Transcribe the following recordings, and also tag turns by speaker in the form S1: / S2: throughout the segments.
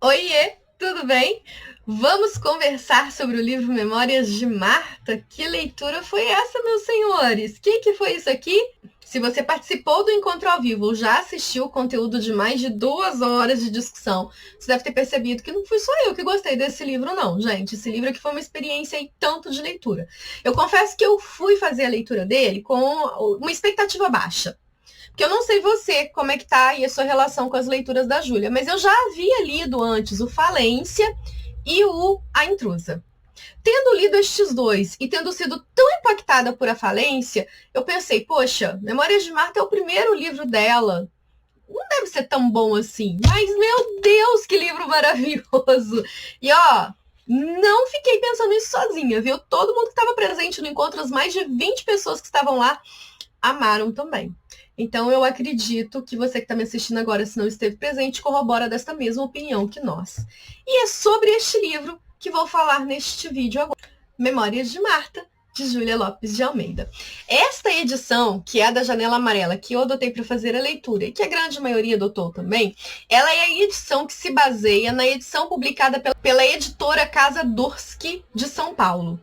S1: Oiê, tudo bem? Vamos conversar sobre o livro Memórias de Marta? Que leitura foi essa, meus senhores? Que foi isso aqui? Se você participou do encontro ao vivo ou já assistiu o conteúdo de mais de 2 horas de discussão, você deve ter percebido que não fui só eu que gostei desse livro, não, gente. Esse livro aqui foi uma experiência e tanto de leitura. Eu confesso que eu fui fazer a leitura dele com uma expectativa baixa. Porque eu não sei você, como é que tá aí a sua relação com as leituras da Júlia, mas eu já havia lido antes o Falência e o A Intrusa. Tendo lido estes dois e tendo sido tão impactada por A Falência, eu pensei, poxa, Memórias de Marta é o primeiro livro dela. Não deve ser tão bom assim. Mas, meu Deus, que livro maravilhoso! E, ó, não fiquei pensando isso sozinha, viu? Todo mundo que estava presente no encontro, as mais de 20 pessoas que estavam lá, amaram também. Então, eu acredito que você que está me assistindo agora, se não esteve presente, corrobora desta mesma opinião que nós. E é sobre este livro que vou falar neste vídeo agora. Memórias de Marta, de Júlia Lopes de Almeida. Esta edição, que é a da Janela Amarela, que eu adotei para fazer a leitura, e que a grande maioria adotou também, ela é a edição que se baseia na edição publicada pela editora Casa Dorsky, de São Paulo.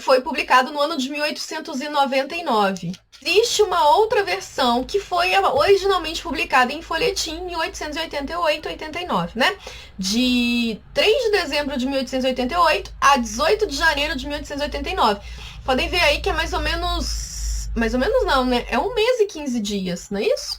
S1: Foi publicado no ano de 1899. Existe uma outra versão que foi originalmente publicada em folhetim em 1888-89, né? De 3 de dezembro de 1888 a 18 de janeiro de 1889. Podem ver aí que é mais ou menos não, né? É 1 mês e 15 dias, não é isso?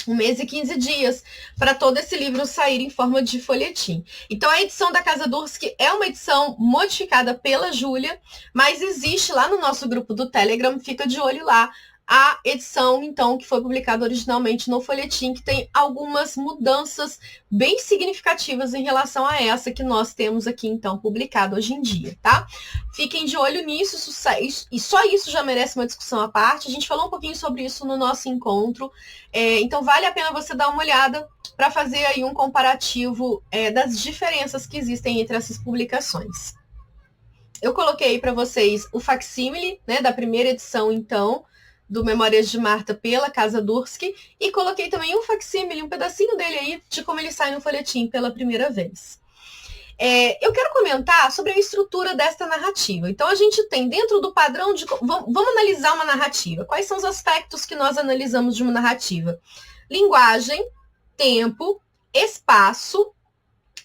S1: 1 mês e 15 dias para todo esse livro sair em forma de folhetim. Então, a edição da Casa Dorsky é uma edição modificada pela Júlia, mas existe lá no nosso grupo do Telegram, fica de olho lá, a edição, então, que foi publicada originalmente no folhetim, que tem algumas mudanças bem significativas em relação a essa que nós temos aqui, então, publicada hoje em dia, tá? Fiquem de olho nisso, e só isso já merece uma discussão à parte. A gente falou um pouquinho sobre isso no nosso encontro, então vale a pena você dar uma olhada para fazer aí um comparativo das diferenças que existem entre essas publicações. Eu coloquei para vocês o facsímile, né, da primeira edição, então, do Memórias de Marta pela Casa Dorsky, e coloquei também um facsímile, um pedacinho dele aí, de como ele sai no folhetim pela primeira vez. Eu quero comentar sobre a estrutura desta narrativa. Então, a gente tem dentro do padrão de... Vamos analisar uma narrativa. Quais são os aspectos que nós analisamos de uma narrativa? Linguagem, tempo, espaço,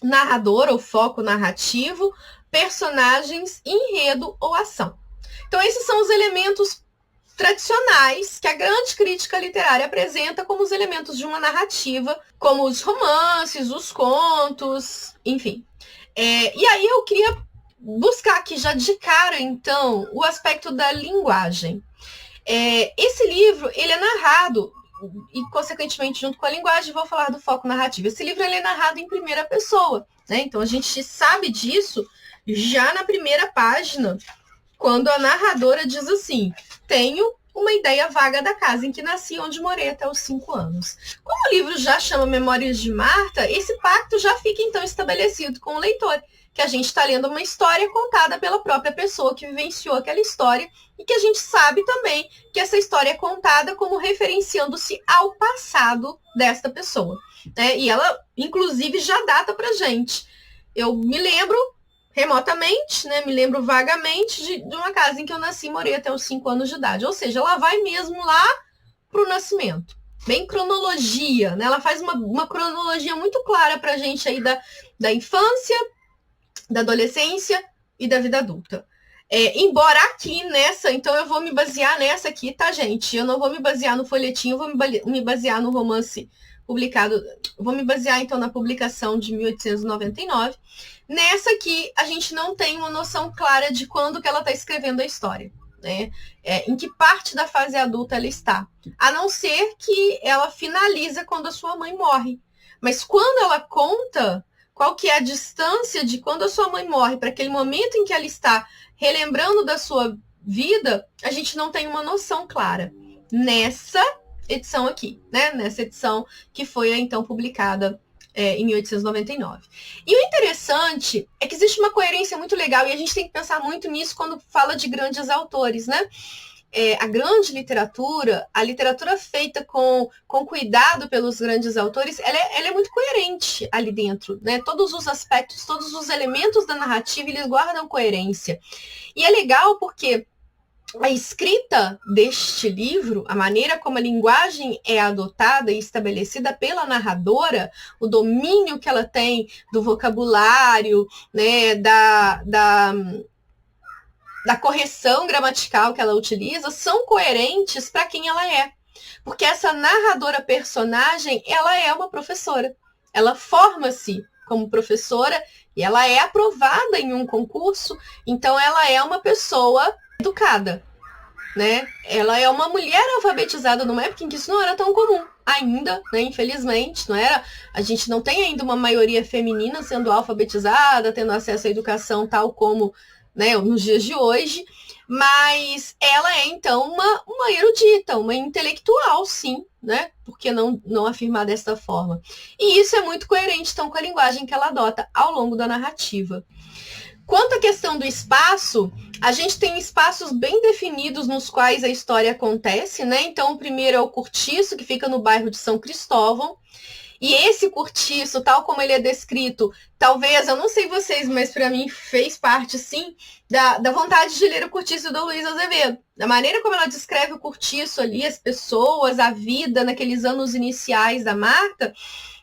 S1: narrador ou foco narrativo, personagens, enredo ou ação. Então, esses são os elementos tradicionais que a grande crítica literária apresenta como os elementos de uma narrativa, como os romances, os contos, enfim. E aí eu queria buscar aqui já de cara, então, o aspecto da linguagem. Esse livro, ele é narrado, e consequentemente junto com a linguagem, vou falar do foco narrativo. Esse livro ele é narrado em primeira pessoa, né? Então a gente sabe disso já na primeira página, quando a narradora diz assim: tenho uma ideia vaga da casa em que nasci, onde morei até os 5 anos. Como o livro já chama Memórias de Marta, esse pacto já fica então estabelecido com o leitor, que a gente está lendo uma história contada pela própria pessoa que vivenciou aquela história, e que a gente sabe também que essa história é contada como referenciando-se ao passado desta pessoa, né? E ela, inclusive, já data pra gente. Eu me lembro remotamente, né? Me lembro vagamente de uma casa em que eu nasci e morei até os 5 anos de idade. Ou seja, ela vai mesmo lá pro nascimento. Bem cronologia, né? Ela faz uma cronologia muito clara pra gente aí da infância, da adolescência e da vida adulta. Embora aqui nessa, então eu vou me basear nessa aqui, tá, gente? Eu não vou me basear no folhetim, eu vou me basear no romance publicado, vou me basear então na publicação de 1899. Nessa aqui, a gente não tem uma noção clara de quando que ela está escrevendo a história, né? Em que parte da fase adulta ela está. A não ser que ela finaliza quando a sua mãe morre. Mas quando ela conta qual que é a distância de quando a sua mãe morre para aquele momento em que ela está relembrando da sua vida, a gente não tem uma noção clara. Nessa edição aqui, né? Nessa edição que foi então publicada em 1899. E o interessante é que existe uma coerência muito legal, e a gente tem que pensar muito nisso quando fala de grandes autores, né? a grande literatura, a literatura feita com cuidado pelos grandes autores, ela é muito coerente ali dentro, né? Todos os aspectos, todos os elementos da narrativa, eles guardam coerência. E é legal porque a escrita deste livro, a maneira como a linguagem é adotada e estabelecida pela narradora, o domínio que ela tem do vocabulário, né, da correção gramatical que ela utiliza, são coerentes para quem ela é. Porque essa narradora personagem, ela é uma professora. Ela forma-se como professora e ela é aprovada em um concurso, então ela é uma pessoa educada, né? Ela é uma mulher alfabetizada numa época em que isso não era tão comum ainda, né? Infelizmente, não era. A gente não tem ainda uma maioria feminina sendo alfabetizada, tendo acesso à educação tal como, né, nos dias de hoje, mas ela é então uma erudita, uma intelectual, sim, né? Por que não afirmar desta forma? E isso é muito coerente então com a linguagem que ela adota ao longo da narrativa. Quanto à questão do espaço, a gente tem espaços bem definidos nos quais a história acontece, né? Então, o primeiro é o Cortiço, que fica no bairro de São Cristóvão. E esse cortiço, tal como ele é descrito, talvez, eu não sei vocês, mas para mim fez parte, sim, da vontade de ler o Cortiço do Luiz Azevedo. Da maneira como ela descreve o cortiço ali, as pessoas, a vida naqueles anos iniciais da Marta,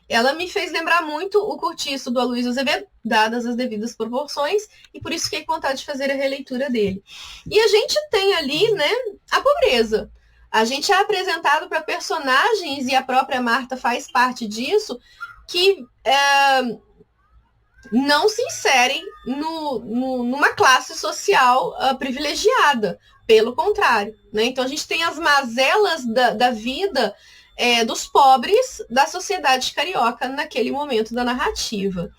S1: ela me fez lembrar muito o Cortiço do Aloysio Azevedo, dadas as devidas proporções, e por isso fiquei com vontade de fazer a releitura dele. E a gente tem ali, né, a pobreza. A gente é apresentado para personagens, e a própria Marta faz parte disso, que não se inserem numa classe social privilegiada. Pelo contrário, né? Então a gente tem as mazelas da vida dos pobres da sociedade carioca naquele momento da narrativa.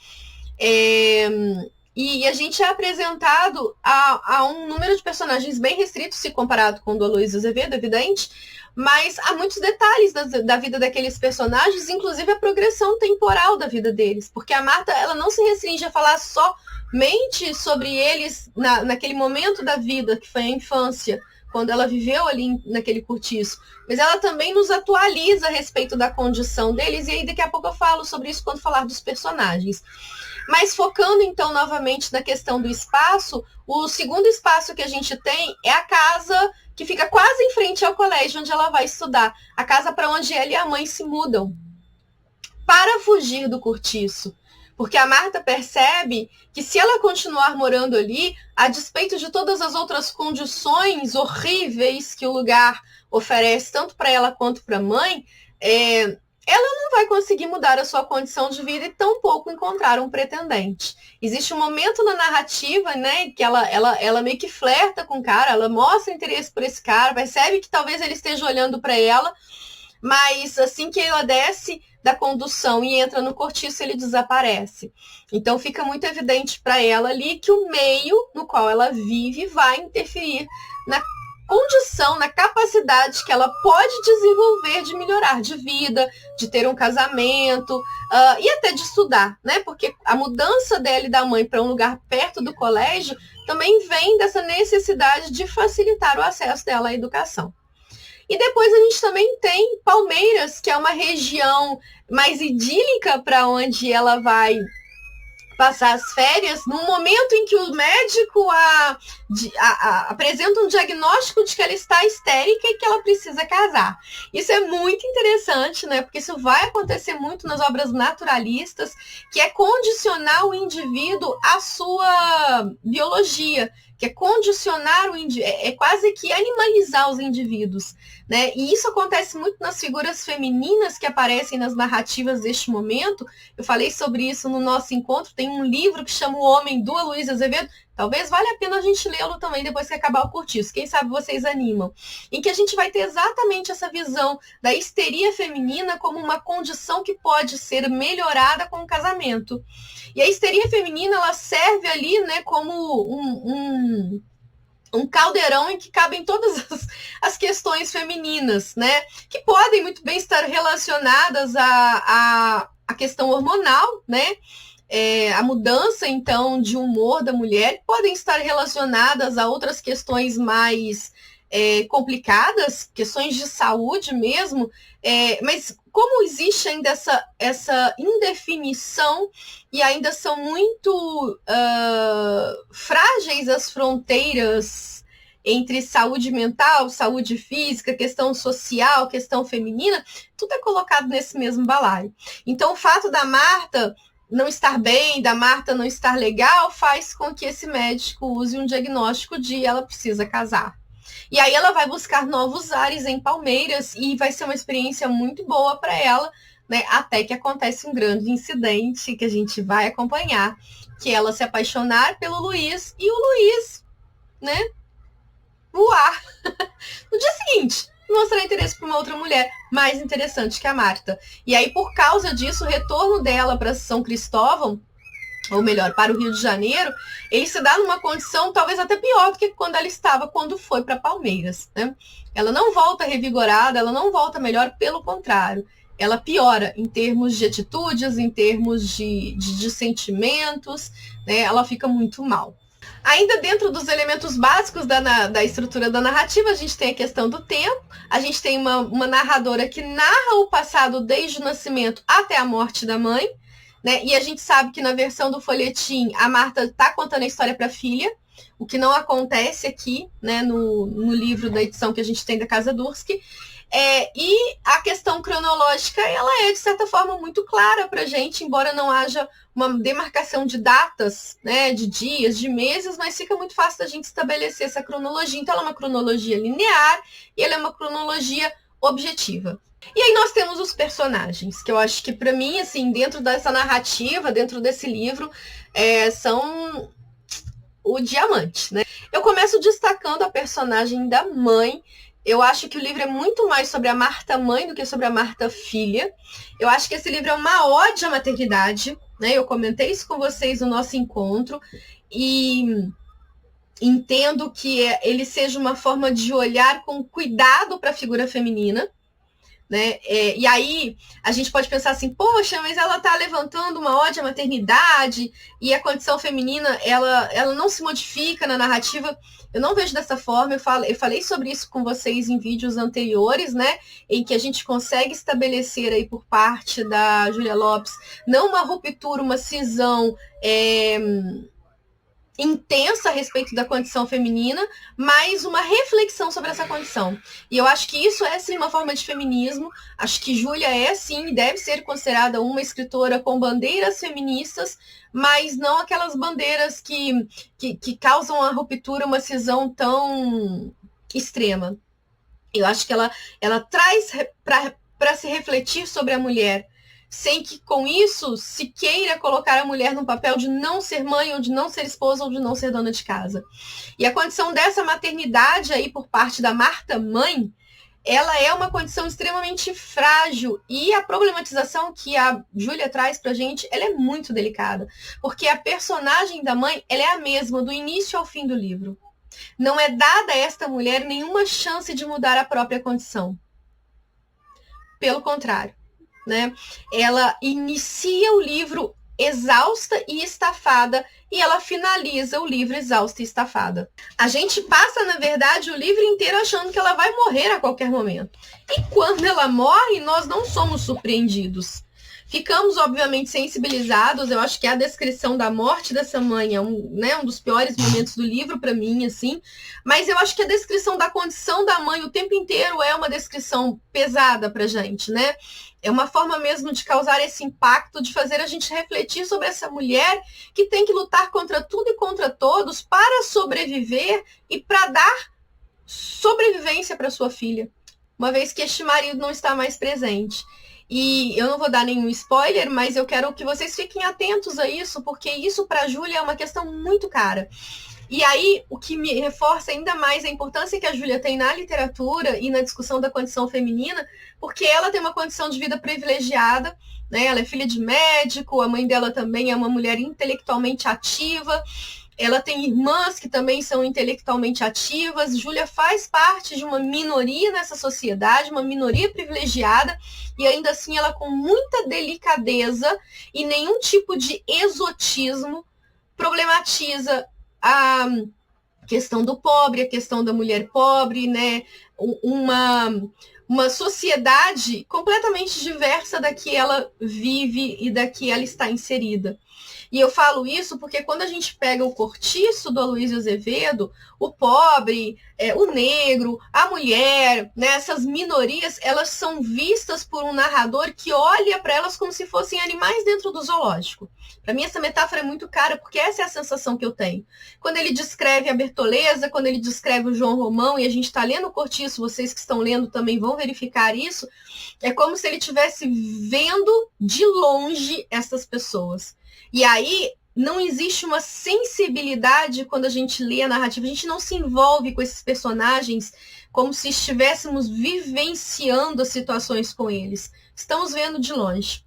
S1: E a gente é apresentado a um número de personagens bem restrito, se comparado com o do Aloysio Azevedo, evidente, mas há muitos detalhes da vida daqueles personagens, inclusive a progressão temporal da vida deles, porque a Marta ela não se restringe a falar somente sobre eles naquele momento da vida, que foi a infância, quando ela viveu ali naquele cortiço, mas ela também nos atualiza a respeito da condição deles, e aí daqui a pouco eu falo sobre isso quando falar dos personagens. Mas focando então novamente na questão do espaço, o segundo espaço que a gente tem é a casa que fica quase em frente ao colégio onde ela vai estudar, a casa para onde ela e a mãe se mudam, para fugir do cortiço. Porque a Marta percebe que se ela continuar morando ali, a despeito de todas as outras condições horríveis que o lugar oferece, tanto para ela quanto para a mãe, ela não vai conseguir mudar a sua condição de vida e tampouco encontrar um pretendente. Existe um momento na narrativa, né, que ela meio que flerta com o cara, ela mostra interesse por esse cara, percebe que talvez ele esteja olhando para ela, mas assim que ela desce da condução e entra no cortiço, ele desaparece. Então fica muito evidente para ela ali que o meio no qual ela vive vai interferir na condição, na capacidade que ela pode desenvolver de melhorar de vida, de ter um casamento e até de estudar, né? Porque a mudança dela e da mãe para um lugar perto do colégio também vem dessa necessidade de facilitar o acesso dela à educação. E depois a gente também tem Palmeiras, que é uma região mais idílica para onde ela vai passar as férias, num momento em que o médico apresenta um diagnóstico de que ela está histérica e que ela precisa casar. Isso é muito interessante, né? Porque isso vai acontecer muito nas obras naturalistas, que é condicionar o indivíduo à sua biologia, que é condicionar o indivíduo, é quase que animalizar os indivíduos, né? E isso acontece muito nas figuras femininas que aparecem nas narrativas deste momento. Eu falei sobre isso no nosso encontro, tem um livro que chama O Homem, do Aloysio Azevedo, talvez valha a pena a gente lê-lo também depois que acabar o cortiço, quem sabe vocês animam, em que a gente vai ter exatamente essa visão da histeria feminina como uma condição que pode ser melhorada com o casamento. E a histeria feminina, ela serve ali, né, como um caldeirão em que cabem todas as questões femininas, né, que podem muito bem estar relacionadas à questão hormonal, né, a mudança, então, de humor da mulher, podem estar relacionadas a outras questões mais complicadas, questões de saúde mesmo, mas como existe ainda essa indefinição e ainda são muito frágeis as fronteiras entre saúde mental, saúde física, questão social, questão feminina, tudo é colocado nesse mesmo balaio. Então, o fato da Marta não estar bem, da Marta não estar legal, faz com que esse médico use um diagnóstico de ela precisa casar. E aí ela vai buscar novos ares em Palmeiras e vai ser uma experiência muito boa para ela, né? Até que acontece um grande incidente que a gente vai acompanhar, que é ela se apaixonar pelo Luiz e o Luiz, né, voar no dia seguinte, mostrar interesse por uma outra mulher mais interessante que a Marta. E aí, por causa disso, o retorno dela para São Cristóvão, ou melhor, para o Rio de Janeiro, ele se dá numa condição talvez até pior do que quando ela estava quando foi para Palmeiras, né? Ela não volta revigorada, ela não volta melhor, pelo contrário. Ela piora em termos de atitudes, em termos de sentimentos, né? Ela fica muito mal. Ainda dentro dos elementos básicos da estrutura da narrativa, a gente tem a questão do tempo, a gente tem uma narradora que narra o passado desde o nascimento até a morte da mãe, né? E a gente sabe que na versão do folhetim, a Marta está contando a história para a filha, o que não acontece aqui, né, no livro da edição que a gente tem da Casa Durski. E a questão cronológica, ela é, de certa forma, muito clara para a gente, embora não haja uma demarcação de datas, né, de dias, de meses, mas fica muito fácil da gente estabelecer essa cronologia. Então, ela é uma cronologia linear e ela é uma cronologia objetiva. E aí nós temos os personagens, que eu acho que, para mim, assim, dentro dessa narrativa, dentro desse livro, são o diamante, né? Eu começo destacando a personagem da mãe. Eu acho que o livro é muito mais sobre a Marta mãe do que sobre a Marta filha. Eu acho que esse livro é uma ode à maternidade, né? Eu comentei isso com vocês no nosso encontro e entendo que ele seja uma forma de olhar com cuidado para a figura feminina, né? E aí a gente pode pensar assim, poxa, mas ela está levantando uma ode à maternidade e a condição feminina, ela não se modifica na narrativa. Eu não vejo dessa forma. Eu falei sobre isso com vocês em vídeos anteriores, né? Em que a gente consegue estabelecer aí por parte da Júlia Lopes, não uma ruptura, uma cisão intensa a respeito da condição feminina, mas uma reflexão sobre essa condição. E eu acho que isso é, sim, uma forma de feminismo. Acho que Júlia é, sim, deve ser considerada uma escritora com bandeiras feministas, mas não aquelas bandeiras que causam a ruptura, uma cisão tão extrema. Eu acho que ela traz para se refletir sobre a mulher, sem que com isso se queira colocar a mulher no papel de não ser mãe, ou de não ser esposa, ou de não ser dona de casa. E a condição dessa maternidade aí por parte da Marta mãe, ela é uma condição extremamente frágil, e a problematização que a Júlia traz pra gente, ela é muito delicada, porque a personagem da mãe, ela é a mesma do início ao fim do livro. Não é dada a esta mulher nenhuma chance de mudar a própria condição. Pelo contrário, né? Ela inicia o livro exausta e estafada e ela finaliza o livro exausta e estafada. A gente passa, na verdade, o livro inteiro achando que ela vai morrer a qualquer momento. E quando ela morre, nós não somos surpreendidos. Ficamos, obviamente, sensibilizados. Eu acho que a descrição da morte dessa mãe é um dos piores momentos do livro para mim, assim. Mas eu acho que a descrição da condição da mãe o tempo inteiro é uma descrição pesada pra gente, né? É uma forma mesmo de causar esse impacto, de fazer a gente refletir sobre essa mulher que tem que lutar contra tudo e contra todos para sobreviver e para dar sobrevivência para sua filha, uma vez que este marido não está mais presente. E eu não vou dar nenhum spoiler, mas eu quero que vocês fiquem atentos a isso, porque isso para a Júlia é uma questão muito cara. E aí, o que me reforça ainda mais a importância que a Júlia tem na literatura e na discussão da condição feminina, porque ela tem uma condição de vida privilegiada, né? Ela é filha de médico, a mãe dela também é uma mulher intelectualmente ativa, ela tem irmãs que também são intelectualmente ativas. Júlia faz parte de uma minoria nessa sociedade, uma minoria privilegiada, e ainda assim ela, com muita delicadeza e nenhum tipo de exotismo, problematiza questão do pobre, a questão da mulher pobre, né? Uma sociedade completamente diversa da que ela vive e da que ela está inserida. E eu falo isso porque quando a gente pega o Cortiço do Aloysio Azevedo, o pobre, o negro, a mulher, né, essas minorias, elas são vistas por um narrador que olha para elas como se fossem animais dentro do zoológico. Para mim, essa metáfora é muito cara, porque essa é a sensação que eu tenho. Quando ele descreve a Bertoleza, quando ele descreve o João Romão, e a gente está lendo o Cortiço, vocês que estão lendo também vão verificar isso, é como se ele estivesse vendo de longe essas pessoas. E aí, não existe uma sensibilidade quando a gente lê a narrativa, a gente não se envolve com esses personagens como se estivéssemos vivenciando as situações com eles. Estamos vendo de longe.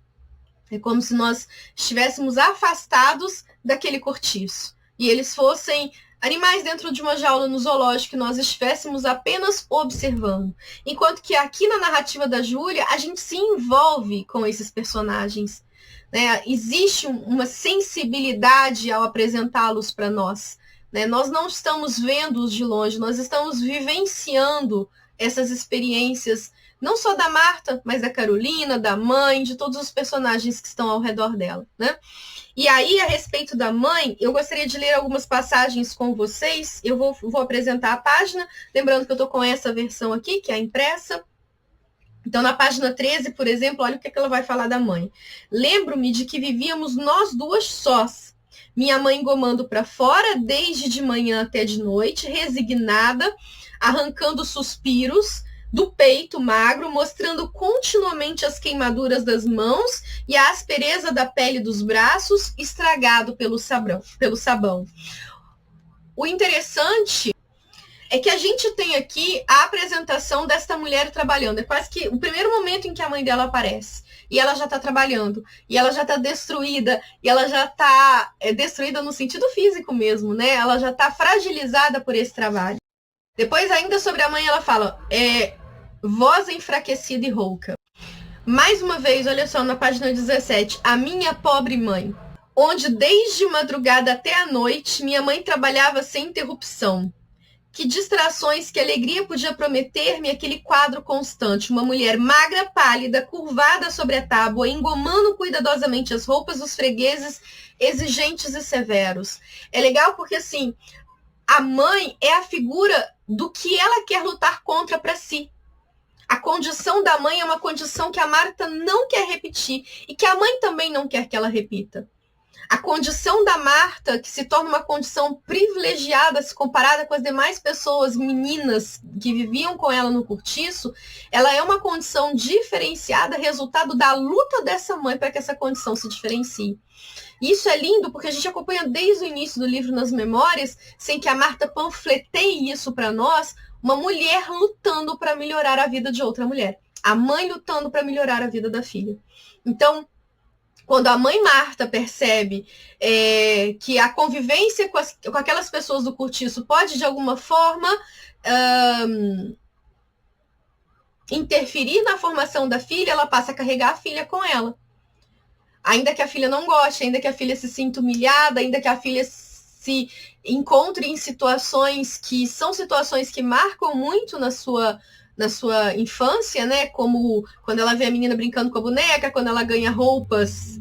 S1: É como se nós estivéssemos afastados daquele cortiço. E eles fossem animais dentro de uma jaula no zoológico, e nós estivéssemos apenas observando. Enquanto que aqui na narrativa da Júlia, a gente se envolve com esses personagens. Né? Existe uma sensibilidade ao apresentá-los para nós. Né? Nós não estamos vendo-os de longe, nós estamos vivenciando essas experiências, não só da Marta, mas da Carolina, da mãe, de todos os personagens que estão ao redor dela. Né? E aí, a respeito da mãe, eu gostaria de ler algumas passagens com vocês. Eu vou apresentar a página, lembrando que eu estou com essa versão aqui, que é a impressa. Então, na página 13, por exemplo, olha o que ela vai falar da mãe. Lembro-me de que vivíamos nós duas sós. Minha mãe engomando para fora, desde de manhã até de noite, resignada, arrancando suspiros do peito magro, mostrando continuamente as queimaduras das mãos e a aspereza da pele dos braços, estragado pelo sabão. O interessante é que a gente tem aqui a apresentação desta mulher trabalhando. É quase que o primeiro momento em que a mãe dela aparece. E ela já está trabalhando. E ela já está destruída. E ela já está destruída no sentido físico mesmo, né? Ela já está fragilizada por esse trabalho. Depois, ainda sobre a mãe, ela fala... voz enfraquecida e rouca. Mais uma vez, olha só, na página 17. A minha pobre mãe. Onde desde madrugada até a noite, minha mãe trabalhava sem interrupção. Que distrações, que alegria podia prometer-me aquele quadro constante. Uma mulher magra, pálida, curvada sobre a tábua, engomando cuidadosamente as roupas dos fregueses, exigentes e severos. É legal porque, assim, a mãe é a figura do que ela quer lutar contra para si. A condição da mãe é uma condição que a Marta não quer repetir e que a mãe também não quer que ela repita. A condição da Marta, que se torna uma condição privilegiada se comparada com as demais pessoas, meninas que viviam com ela no cortiço, ela é uma condição diferenciada, resultado da luta dessa mãe para que essa condição se diferencie. E isso é lindo porque a gente acompanha desde o início do livro nas memórias, sem que a Marta panfleteie isso para nós, uma mulher lutando para melhorar a vida de outra mulher. A mãe lutando para melhorar a vida da filha. Então, quando a mãe Marta percebe que a convivência com aquelas pessoas do cortiço pode, de alguma forma, interferir na formação da filha, ela passa a carregar a filha com ela. Ainda que a filha não goste, ainda que a filha se sinta humilhada, ainda que a filha se encontre em situações que são situações que marcam muito na sua infância, né? Como quando ela vê a menina brincando com a boneca, quando ela ganha roupas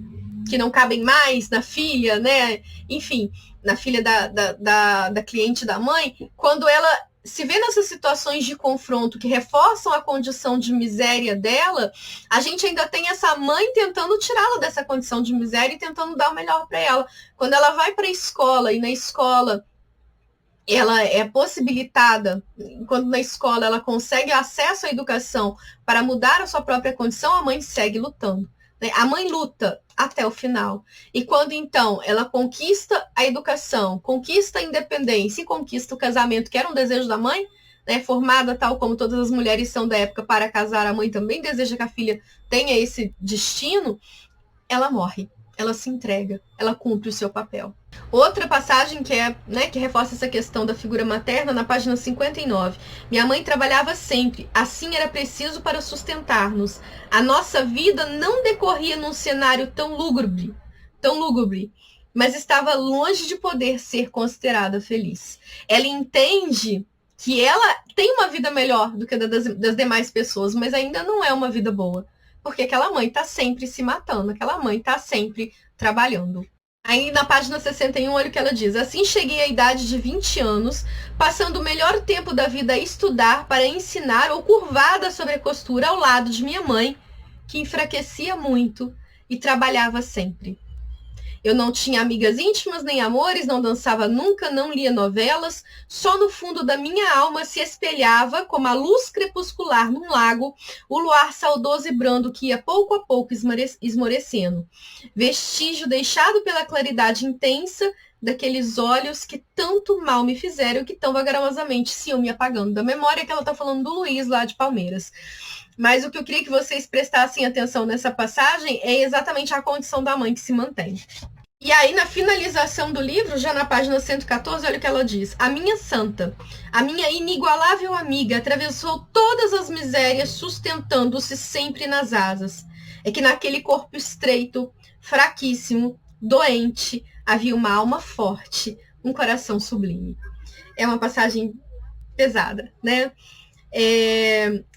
S1: que não cabem mais na filha, né? Enfim, na filha da cliente da mãe, quando ela se vê nessas situações de confronto que reforçam a condição de miséria dela, a gente ainda tem essa mãe tentando tirá-la dessa condição de miséria e tentando dar o melhor para ela. Quando ela vai para a escola e na escola ela é possibilitada, quando na escola ela consegue acesso à educação para mudar a sua própria condição, a mãe segue lutando. Né? A mãe luta até o final. E quando, então, ela conquista a educação, conquista a independência e conquista o casamento, que era um desejo da mãe, né? Formada tal como todas as mulheres são da época para casar, a mãe também deseja que a filha tenha esse destino, ela morre. Ela se entrega, ela cumpre o seu papel. Outra passagem que reforça essa questão da figura materna, na página 59. Minha mãe trabalhava sempre, assim era preciso para sustentar-nos. A nossa vida não decorria num cenário tão lúgubre. mas estava longe de poder ser considerada feliz. Ela entende que ela tem uma vida melhor do que a das demais pessoas, mas ainda não é uma vida boa. Porque aquela mãe está sempre se matando, aquela mãe está sempre trabalhando. Aí na página 61, olha o que ela diz. Assim cheguei à idade de 20 anos, passando o melhor tempo da vida a estudar para ensinar ou curvada sobre a costura ao lado de minha mãe, que enfraquecia muito e trabalhava sempre. Eu não tinha amigas íntimas nem amores, não dançava nunca, não lia novelas. Só no fundo da minha alma se espelhava, como a luz crepuscular num lago, o luar saudoso e brando que ia pouco a pouco esmorecendo. Vestígio deixado pela claridade intensa daqueles olhos que tanto mal me fizeram e que tão vagarosamente se iam me apagando da memória, que ela está falando do Luiz lá de Palmeiras. Mas o que eu queria que vocês prestassem atenção nessa passagem é exatamente a condição da mãe que se mantém. E aí, na finalização do livro, já na página 114, olha o que ela diz. A minha santa, a minha inigualável amiga, atravessou todas as misérias, sustentando-se sempre nas asas. É que naquele corpo estreito, fraquíssimo, doente, havia uma alma forte, um coração sublime. É uma passagem pesada, né?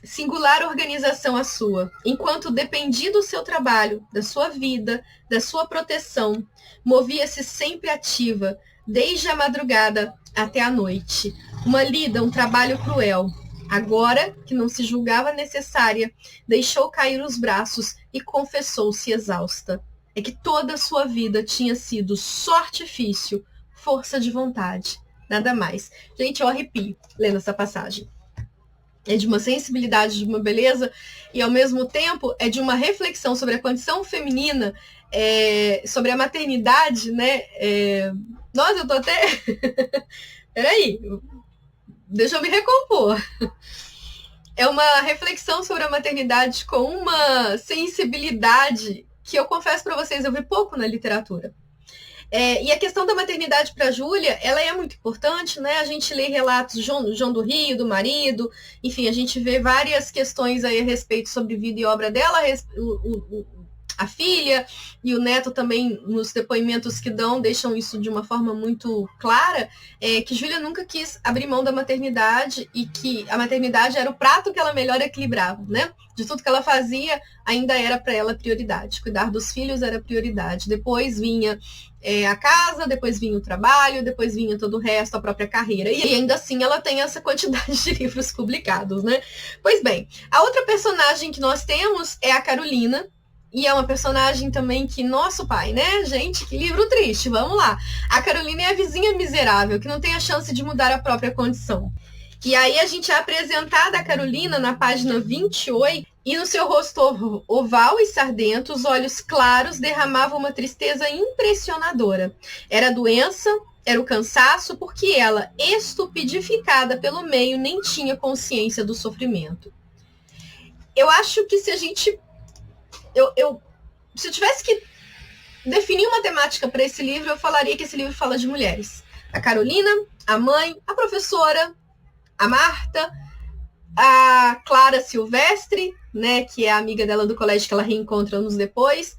S1: Singular organização a sua, enquanto dependia do seu trabalho, da sua vida, da sua proteção, movia-se sempre ativa, desde a madrugada até a noite. Uma lida, um trabalho cruel. Agora, que não se julgava necessária, deixou cair os braços e confessou-se exausta. É que toda a sua vida tinha sido só artifício, força de vontade, nada mais. Gente, eu arrepio lendo essa passagem. É de uma sensibilidade, de uma beleza, e ao mesmo tempo é de uma reflexão sobre a condição feminina, sobre a maternidade, né? Nossa, eu tô até... Peraí, deixa eu me recompor. É uma reflexão sobre a maternidade com uma sensibilidade que eu confesso para vocês, eu vi pouco na literatura. E a questão da maternidade para a Júlia, ela é muito importante, né? A gente lê relatos do João do Rio, do marido, enfim, a gente vê várias questões aí a respeito sobre vida e obra dela, a filha e o neto também, nos depoimentos que dão, deixam isso de uma forma muito clara, que Júlia nunca quis abrir mão da maternidade e que a maternidade era o prato que ela melhor equilibrava, né? De tudo que ela fazia, ainda era para ela prioridade. Cuidar dos filhos era prioridade. Depois vinha a casa, depois vinha o trabalho, depois vinha todo o resto, a própria carreira. E ainda assim ela tem essa quantidade de livros publicados, né? Pois bem, a outra personagem que nós temos é a Carolina, e é uma personagem também que, nosso pai, né, gente? Que livro triste, vamos lá. A Carolina é a vizinha miserável, que não tem a chance de mudar a própria condição. E aí a gente é apresentada a Carolina na página 28, e no seu rosto oval e sardento, os olhos claros derramavam uma tristeza impressionadora. Era a doença, era o cansaço, porque ela, estupidificada pelo meio, nem tinha consciência do sofrimento. Eu acho que se a gente... se eu tivesse que definir uma temática para esse livro, eu falaria que esse livro fala de mulheres. A Carolina, a mãe, a professora, a Marta, a Clara Silvestre, né, que é a amiga dela do colégio que ela reencontra anos depois.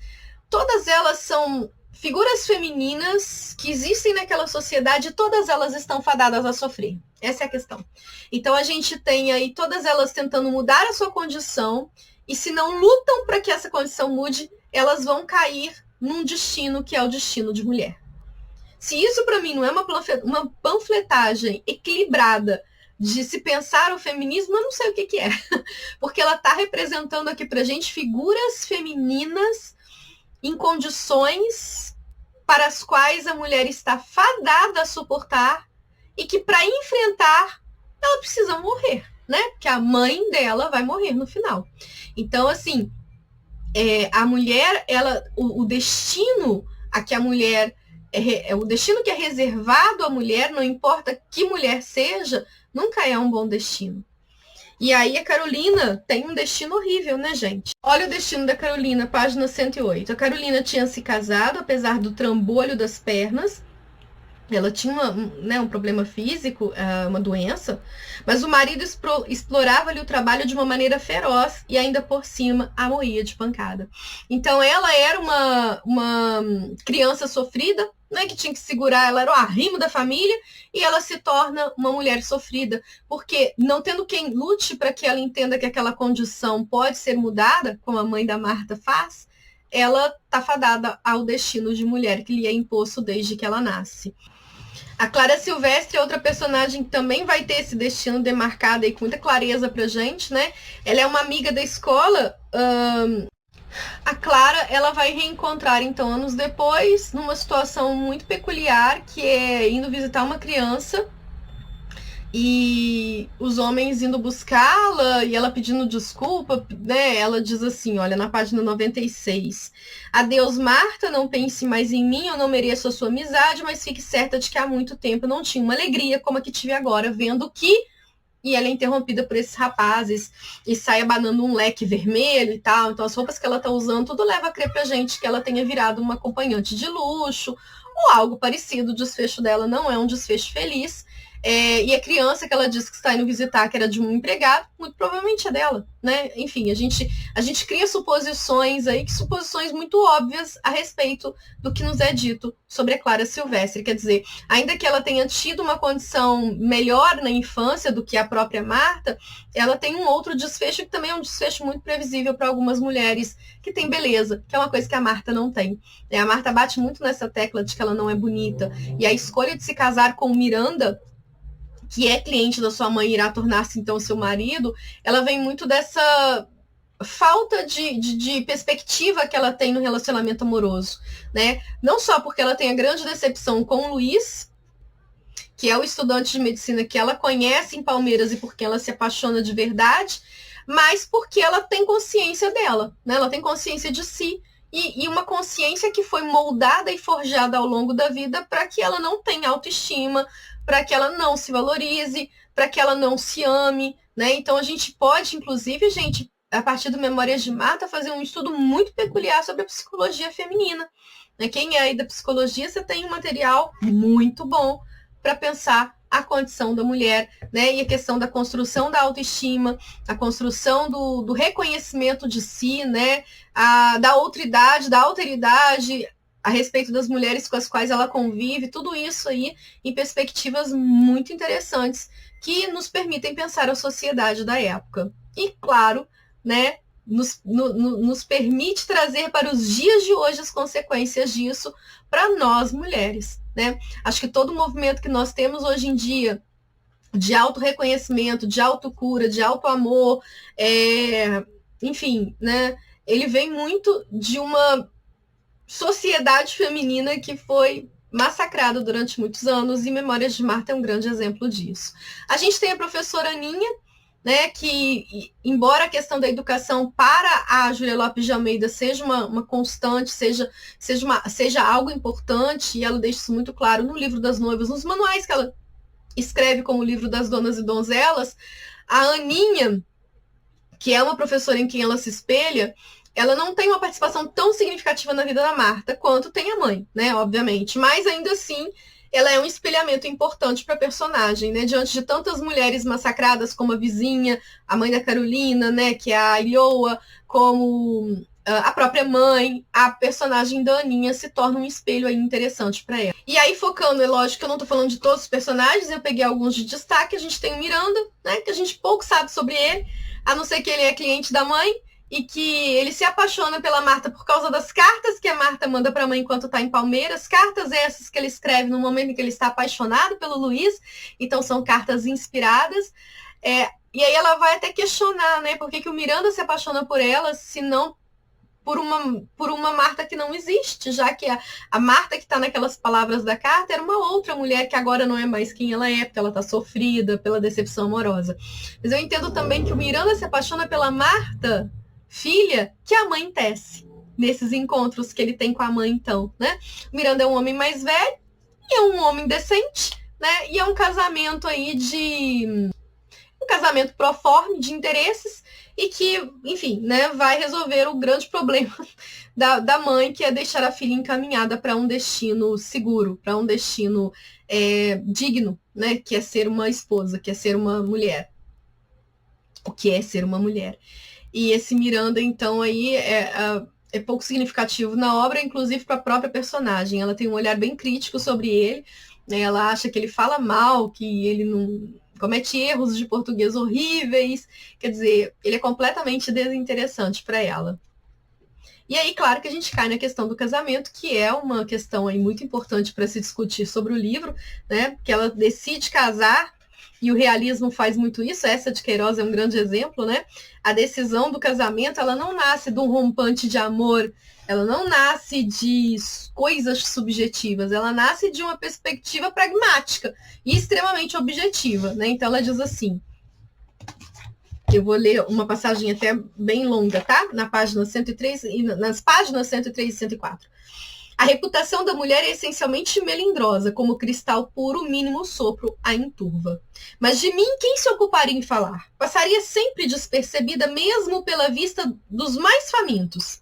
S1: Todas elas são figuras femininas que existem naquela sociedade, todas elas estão fadadas a sofrer. Essa é a questão. Então a gente tem aí todas elas tentando mudar a sua condição, e se não lutam para que essa condição mude, elas vão cair num destino que é o destino de mulher. Se isso para mim não é uma panfletagem equilibrada de se pensar o feminismo, eu não sei o que é. Porque ela está representando aqui pra gente figuras femininas em condições para as quais a mulher está fadada a suportar e que para enfrentar ela precisa morrer, né? Porque a mãe dela vai morrer no final. Então, assim, a mulher, o destino a que a mulher... o destino que é reservado à mulher, não importa que mulher seja, nunca é um bom destino. E aí a Carolina tem um destino horrível, né, gente? Olha o destino da Carolina, página 108. A Carolina tinha se casado, apesar do trambolho das pernas. Ela tinha um problema físico, uma doença, mas o marido explorava-lhe o trabalho de uma maneira feroz e ainda por cima a moía de pancada. Então ela era uma criança sofrida, né, que tinha que segurar, ela era o arrimo da família, e ela se torna uma mulher sofrida, porque não tendo quem lute para que ela entenda que aquela condição pode ser mudada, como a mãe da Marta faz, ela está fadada ao destino de mulher que lhe é imposto desde que ela nasce. A Clara Silvestre é outra personagem que também vai ter esse destino demarcado aí com muita clareza pra gente, né? Ela é uma amiga da escola. A Clara, ela vai reencontrar, então, anos depois, numa situação muito peculiar, que é indo visitar uma criança e os homens indo buscá-la e ela pedindo desculpa, né? Ela diz assim, olha, na página 96: adeus, Marta, não pense mais em mim, eu não mereço a sua amizade, mas fique certa de que há muito tempo eu não tinha uma alegria como a que tive agora, vendo que... E ela é interrompida por esses rapazes e sai abanando um leque vermelho e tal. Então as roupas que ela tá usando, tudo leva a crer pra gente que ela tenha virado uma acompanhante de luxo ou algo parecido. O desfecho dela não é um desfecho feliz. E a criança que ela disse que está indo visitar, que era de um empregado, muito provavelmente é dela, né? Enfim, a gente cria suposições aí, que suposições muito óbvias a respeito do que nos é dito sobre a Clara Silvestre. Quer dizer, ainda que ela tenha tido uma condição melhor na infância do que a própria Marta, ela tem um outro desfecho que também é um desfecho muito previsível para algumas mulheres que têm beleza, que é uma coisa que a Marta não tem. A Marta bate muito nessa tecla de que ela não é bonita. E a escolha de se casar com o Miranda, que é cliente da sua mãe, irá tornar-se então seu marido, ela vem muito dessa falta de perspectiva que ela tem no relacionamento amoroso, né? Não só porque ela tem a grande decepção com o Luiz, que é o estudante de medicina que ela conhece em Palmeiras e porque ela se apaixona de verdade, mas porque ela tem consciência dela, né? Ela tem consciência de si e uma consciência que foi moldada e forjada ao longo da vida para que ela não tenha autoestima, para que ela não se valorize, para que ela não se ame, né? Então a gente pode, inclusive, gente, a partir do Memórias de Marta, fazer um estudo muito peculiar sobre a psicologia feminina. Né? Quem é aí da psicologia, você tem um material muito bom para pensar a condição da mulher, né? E a questão da construção da autoestima, a construção do reconhecimento de si, né? Da outridade, da alteridade, a respeito das mulheres com as quais ela convive, tudo isso aí em perspectivas muito interessantes que nos permitem pensar a sociedade da época. E, claro, né, nos permite trazer para os dias de hoje as consequências disso para nós, mulheres. Né? Acho que todo o movimento que nós temos hoje em dia de auto-reconhecimento, de autocura, de auto-amor, enfim, né, ele vem muito de uma sociedade feminina que foi massacrada durante muitos anos, e Memórias de Marta é um grande exemplo disso. A gente tem a professora Aninha, né, que, embora a questão da educação para a Júlia Lopes de Almeida seja uma constante, seja algo importante, e ela deixa isso muito claro no livro das noivas, nos manuais que ela escreve como livro das donas e donzelas, a Aninha, que é uma professora em quem ela se espelha, ela não tem uma participação tão significativa na vida da Marta quanto tem a mãe, né, obviamente. Mas ainda assim, ela é um espelhamento importante para a personagem, né? Diante de tantas mulheres massacradas como a vizinha, a mãe da Carolina, né, que é a Ilhoa, como a própria mãe, a personagem da Aninha se torna um espelho aí interessante para ela. E aí, focando, é lógico que eu não estou falando de todos os personagens, eu peguei alguns de destaque. A gente tem o Miranda, né, que a gente pouco sabe sobre ele, a não ser que ele é cliente da mãe, e que ele se apaixona pela Marta por causa das cartas que a Marta manda para a mãe enquanto está em Palmeiras, cartas essas que ele escreve no momento em que ele está apaixonado pelo Luiz, então são cartas inspiradas, e aí ela vai até questionar, né, por que o Miranda se apaixona por ela, se não por uma Marta que não existe, já que a Marta que está naquelas palavras da carta era uma outra mulher que agora não é mais quem ela é, porque ela está sofrida pela decepção amorosa. Mas eu entendo também que o Miranda se apaixona pela Marta, filha, que a mãe tece nesses encontros que ele tem com a mãe, então, né? O Miranda é um homem mais velho e é um homem decente, né? E é um casamento aí um casamento proforme de interesses e que, enfim, né, vai resolver o grande problema da mãe, que é deixar a filha encaminhada para um destino seguro, para um destino digno, né? Que é ser uma esposa, que é ser uma mulher. O que é ser uma mulher? E esse Miranda, então, aí é pouco significativo na obra, inclusive para a própria personagem. Ela tem um olhar bem crítico sobre ele, né? Ela acha que ele fala mal, que ele não comete erros de português horríveis. Quer dizer, ele é completamente desinteressante para ela. E aí, claro que a gente cai na questão do casamento, que é uma questão aí muito importante para se discutir sobre o livro, né? Porque ela decide casar, e o realismo faz muito isso. Essa de Queiroz é um grande exemplo, né? A decisão do casamento, ela não nasce de um rompante de amor, ela não nasce de coisas subjetivas, ela nasce de uma perspectiva pragmática e extremamente objetiva, né? Então ela diz assim, eu vou ler uma passagem até bem longa, tá? Na página 103 e nas páginas 103 e 104. A reputação da mulher é essencialmente melindrosa, como cristal puro, mínimo sopro a enturva. Mas de mim, quem se ocuparia em falar? Passaria sempre despercebida, mesmo pela vista dos mais famintos.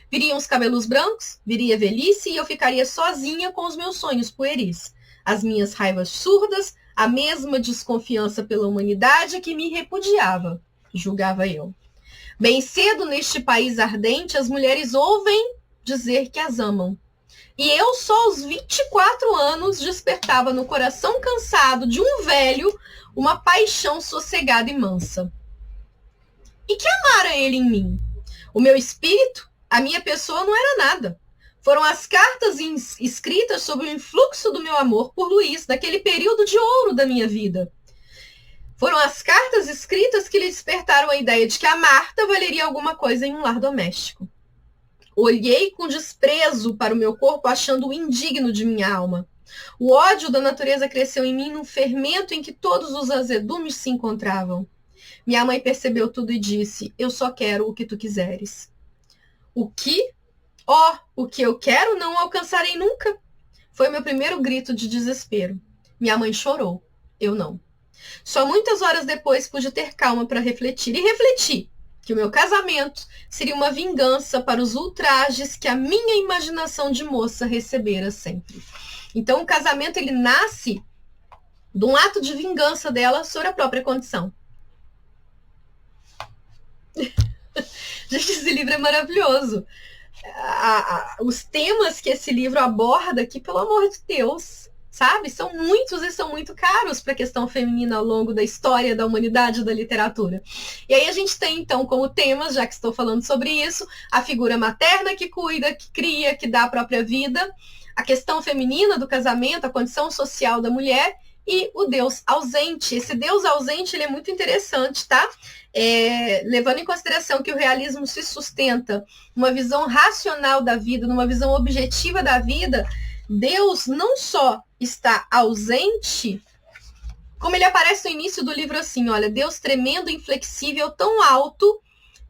S1: Viriam os cabelos brancos, viria a velhice, e eu ficaria sozinha com os meus sonhos pueris. As minhas raivas surdas, a mesma desconfiança pela humanidade que me repudiava, julgava eu. Bem cedo, neste país ardente, as mulheres ouvem dizer que as amam. E eu só aos 24 anos despertava no coração cansado de um velho uma paixão sossegada e mansa. E que amara ele em mim? O meu espírito, a minha pessoa não era nada. Foram as cartas escritas sobre o influxo do meu amor por Luís, naquele período de ouro da minha vida. Foram as cartas escritas que lhe despertaram a ideia de que a Marta valeria alguma coisa em um lar doméstico. Olhei com desprezo para o meu corpo, achando-o indigno de minha alma. O ódio da natureza cresceu em mim num fermento em que todos os azedumes se encontravam. Minha mãe percebeu tudo e disse, eu só quero o que tu quiseres. O que? O que eu quero não alcançarei nunca. Foi meu primeiro grito de desespero. Minha mãe chorou, eu não. Só muitas horas depois pude ter calma para refletir. E refleti que o meu casamento seria uma vingança para os ultrajes que a minha imaginação de moça recebera sempre. Então o casamento ele nasce de um ato de vingança dela sobre a própria condição. Gente, esse livro é maravilhoso. Os temas que esse livro aborda aqui, pelo amor de Deus, sabe? São muitos e são muito caros para a questão feminina ao longo da história da humanidade da literatura. E aí a gente tem, então, como temas, já que estou falando sobre isso, a figura materna que cuida, que cria, que dá a própria vida, a questão feminina do casamento, a condição social da mulher e o Deus ausente. Esse Deus ausente ele é muito interessante, tá? Levando em consideração que o realismo se sustenta numa visão racional da vida, numa visão objetiva da vida, Deus não só está ausente, como ele aparece no início do livro assim, olha, Deus tremendo, inflexível, tão alto,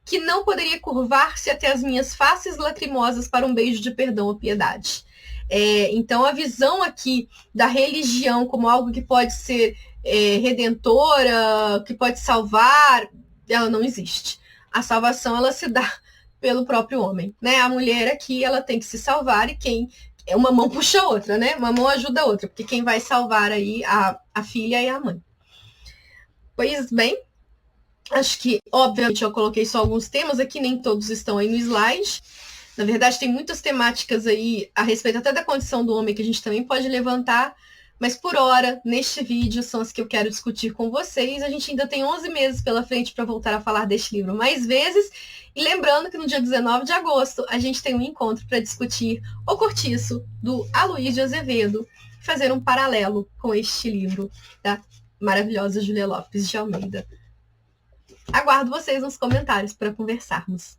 S1: que não poderia curvar-se até as minhas faces lacrimosas para um beijo de perdão ou piedade. Então a visão aqui da religião como algo que pode ser redentora, que pode salvar, ela não existe. A salvação ela se dá pelo próprio homem, né? A mulher aqui ela tem que se salvar e uma mão puxa a outra, né? Uma mão ajuda a outra, porque quem vai salvar aí a filha é a mãe. Pois bem, acho que, obviamente, eu coloquei só alguns temas aqui, nem todos estão aí no slide. Na verdade, tem muitas temáticas aí a respeito até da condição do homem que a gente também pode levantar, mas por hora, neste vídeo, são as que eu quero discutir com vocês. A gente ainda tem 11 meses pela frente para voltar a falar deste livro mais vezes. E lembrando que no dia 19 de agosto, a gente tem um encontro para discutir O Cortiço, do Aloysio Azevedo, fazer um paralelo com este livro da maravilhosa Júlia Lopes de Almeida. Aguardo vocês nos comentários para conversarmos.